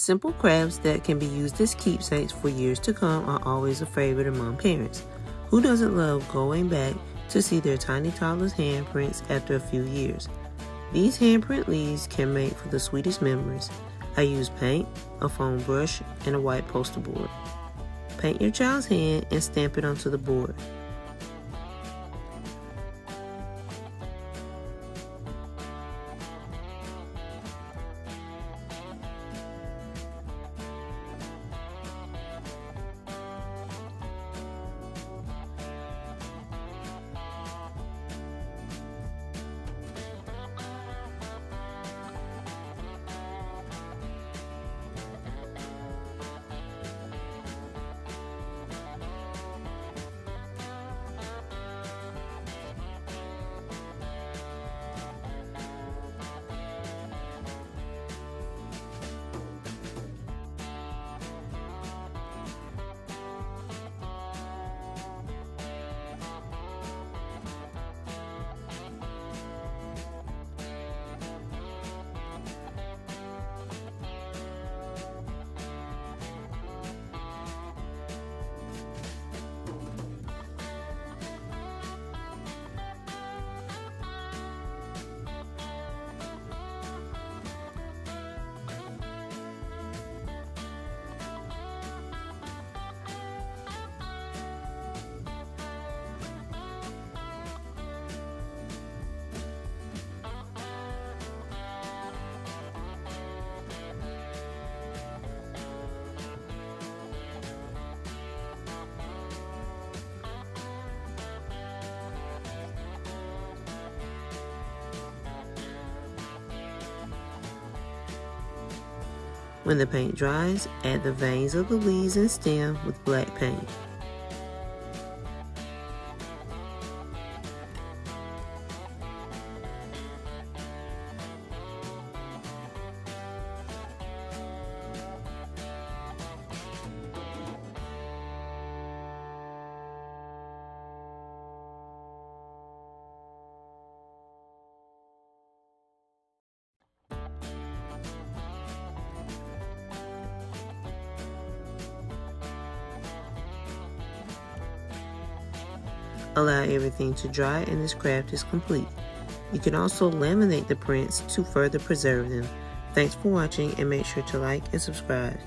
Simple crafts that can be used as keepsakes for years to come are always a favorite among parents. Who doesn't love going back to see their tiny toddler's handprints after a few years? These handprint leaves can make for the sweetest memories. I use paint, a foam brush, and a white poster board. Paint your child's hand and stamp it onto the board. When the paint dries, add the veins of the leaves and stem with black paint. Allow everything to dry and this craft is complete. You can also laminate the prints to further preserve them. Thanks for watching and make sure to like and subscribe.